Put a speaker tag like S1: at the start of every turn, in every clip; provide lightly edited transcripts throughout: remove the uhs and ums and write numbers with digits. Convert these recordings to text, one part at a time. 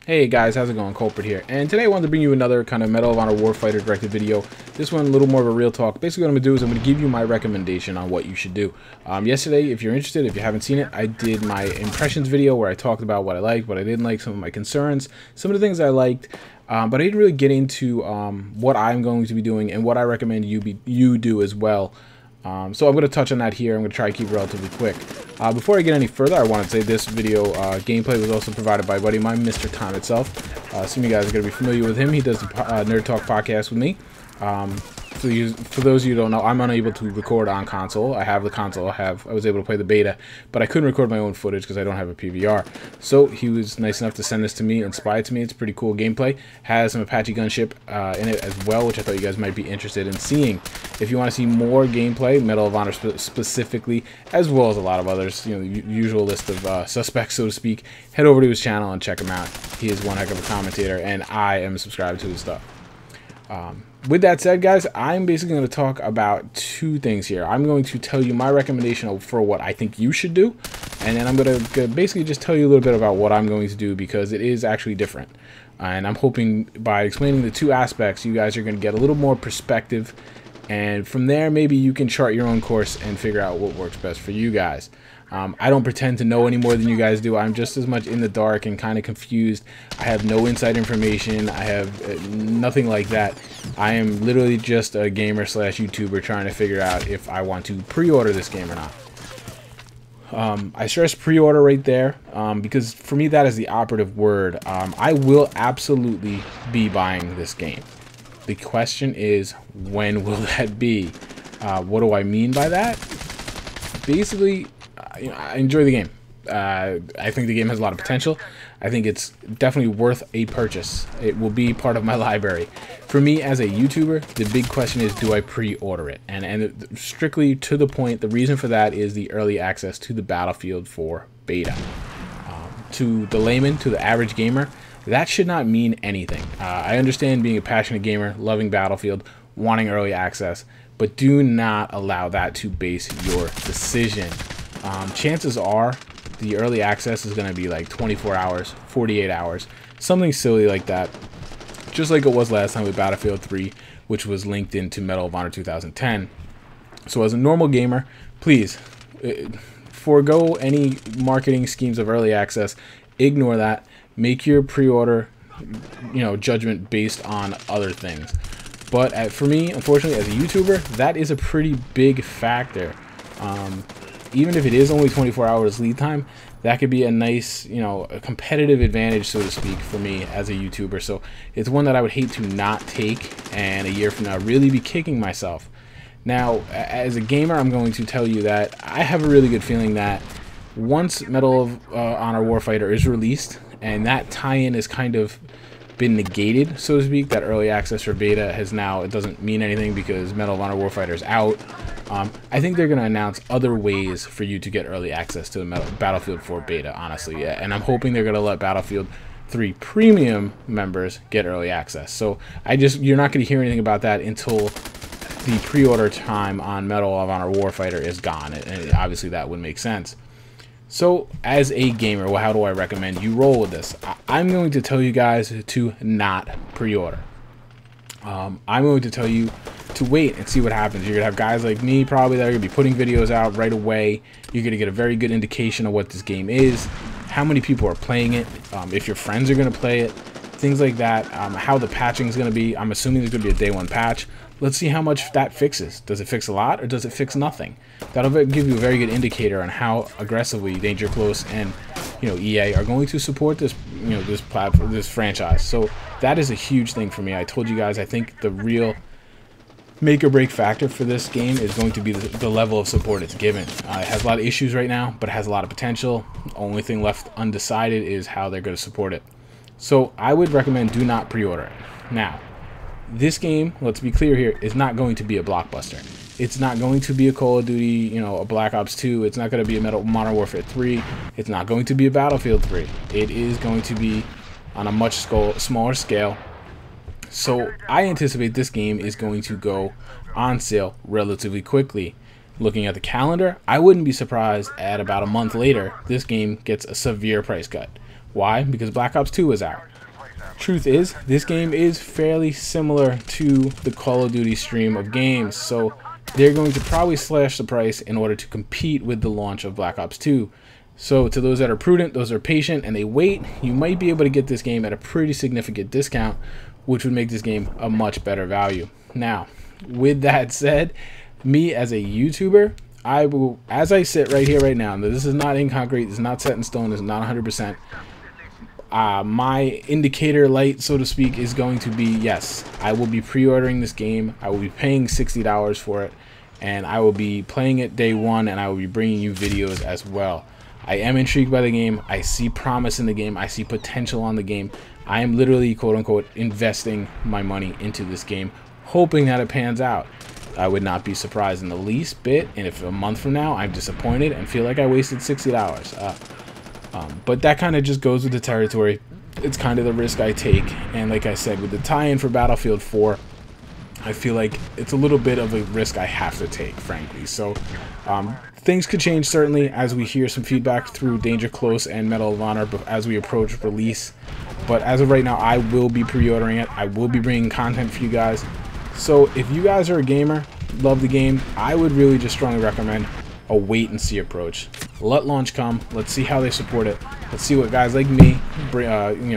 S1: Hey guys, how's it going? Kulprit here, and today I wanted to bring you another kind of Medal of Honor Warfighter directed video. This one a little more of a real talk. Basically what I'm going to do is I'm going to give you my recommendation on what you should do. Yesterday, if you're interested, if you haven't seen it, I did my impressions video where I talked about what I liked, what I didn't like, some of my concerns, some of the things I liked, but I didn't really get into what I'm going to be doing and what I recommend you do as well. So I'm going to touch on that here. I'm going to try to keep it relatively quick. Before I get any further, I want to say this video gameplay was also provided by a buddy of mine, Mr. Time itself. Some of you guys are going to be familiar with him. He does the Nerd Talk podcast with me. For those of you who don't know, I'm unable to record on console. I have the console. I was able to play the beta, but I couldn't record my own footage because I don't have a PVR. So he was nice enough to send this to me, inspire it to me. It's pretty cool gameplay. Has some Apache gunship in it as well, which I thought you guys might be interested in seeing. If you want to see more gameplay, Medal of Honor specifically, as well as a lot of others, you know, the usual list of suspects, so to speak, head over to his channel and check him out. He is one heck of a commentator, and I am subscribed to his stuff. With that said, guys, I'm basically going to talk about two things here. I'm going to tell you my recommendation for what I think you should do, and then I'm going to basically just tell you a little bit about what I'm going to do, because it is actually different. And I'm hoping by explaining the two aspects, you guys are going to get a little more perspective, and from there, maybe you can chart your own course and figure out what works best for you guys. I don't pretend to know any more than you guys do. I'm just as much in the dark and kind of confused. I have no inside information. I have nothing like that. I am literally just a gamer slash YouTuber trying to figure out if I want to pre-order this game or not. I stress pre-order right there because for me that is the operative word. I will absolutely be buying this game. The question is, when will that be? What do I mean by that? Basically, you know, I enjoy the game. I think the game has a lot of potential. I think it's definitely worth a purchase. It will be part of my library. For me as a YouTuber, the big question is, do I pre-order it? And strictly to the point, the reason for that is the early access to the Battlefield 4 beta. To the layman, to the average gamer, that should not mean anything. I understand being a passionate gamer, loving Battlefield, wanting early access, but do not allow that to base your decision. Chances are the early access is going to be like 24 hours, 48 hours, something silly like that, just like it was last time with Battlefield 3, which was linked into Medal of Honor 2010. So as a normal gamer, please forego any marketing schemes of early access. Ignore that. Make your pre-order, judgment based on other things. But for me, unfortunately, as a YouTuber, that is a pretty big factor. Even if it is only 24 hours lead time, that could be a nice, a competitive advantage, so to speak, for me as a YouTuber. So it's one that I would hate to not take, and a year from now really be kicking myself. Now, as a gamer, I'm going to tell you that I have a really good feeling that once Medal of Honor Warfighter is released, and that tie-in has kind of been negated, so to speak, that early access for beta has now, it doesn't mean anything because Medal of Honor Warfighter is out. I think they're going to announce other ways for you to get early access to the Battlefield 4 beta, honestly, yeah. And I'm hoping they're going to let Battlefield 3 Premium members get early access. So you're not going to hear anything about that until the pre-order time on Medal of Honor Warfighter is gone, and obviously that would make sense. So, as a gamer, well, how do I recommend you roll with this? I'm going to tell you guys to not pre-order. I'm going to tell you to wait and see what happens. You're going to have guys like me probably that are going to be putting videos out right away. You're going to get a very good indication of what this game is, how many people are playing it, if your friends are going to play it, things like that, how the patching is going to be. I'm assuming there's going to be a day one patch. Let's see how much that fixes. Does it fix a lot or does it fix nothing? That'll give you a very good indicator on how aggressively Danger Close and EA are going to support this this platform, this franchise. So that is a huge thing for me. I told you guys I think the real make or break factor for this game is going to be the level of support it's given. It has a lot of issues right now, but it has a lot of potential. The only thing left undecided is how they're going to support it. So I would recommend do not pre-order it. Now, this game, let's be clear here, is not going to be a blockbuster. It's not going to be a Call of Duty, a Black Ops 2. It's not going to be a Medal of Honor Warfare 3. It's not going to be a Battlefield 3. It is going to be on a much smaller scale. So I anticipate this game is going to go on sale relatively quickly. Looking at the calendar, I wouldn't be surprised at about a month later, this game gets a severe price cut. Why? Because Black Ops 2 is out. truth is, this game is fairly similar to the Call of Duty stream of games, so they're going to probably slash the price in order to compete with the launch of Black Ops 2. So to those that are prudent, those that are patient, and they wait, you might be able to get this game at a pretty significant discount, which would make this game a much better value. Now, with that said, me as a YouTuber, I will, as I sit right here right now, this is not in concrete, this is not set in stone, this is not 100%. My indicator light, so to speak, is going to be, yes, I will be pre-ordering this game. I will be paying $60 for it, and I will be playing it day one, and I will be bringing you videos as well. I am intrigued by the game. I see promise in the game. I see potential on the game. I am literally, quote-unquote, investing my money into this game, hoping that it pans out. I would not be surprised in the least bit, and if a month from now I'm disappointed and feel like I wasted $60. But that kind of just goes with the territory. It's kind of the risk I take, and like I said, with the tie-in for Battlefield 4, I feel like it's a little bit of a risk I have to take, frankly. So things could change certainly as we hear some feedback through Danger Close and Medal of Honor as we approach release. But as of right now, I will be pre-ordering it. I will be bringing content for you guys. So if you guys are a gamer, love the game, I would really just strongly recommend a wait and see approach. Let launch come. Let's see how they support it. Let's see what guys like me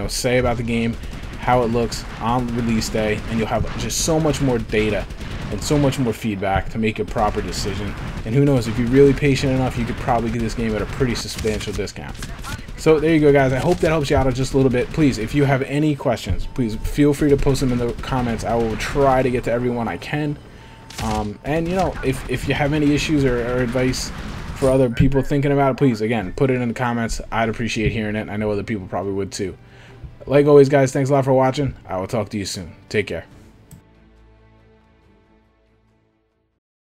S1: say about the game, how it looks on release day, and you'll have just so much more data and so much more feedback to make a proper decision. And who knows, if you're really patient enough, you could probably get this game at a pretty substantial discount. So there you go, guys. I hope that helps you out just a little bit. Please, if you have any questions, please feel free to post them in the comments. I will try to get to everyone I can. And you know, if you have any issues or advice for other people thinking about it, please, again, put it in the comments. I'd appreciate hearing it. I know other people probably would too. Like always, guys, thanks a lot for watching. I will talk to you soon. Take care.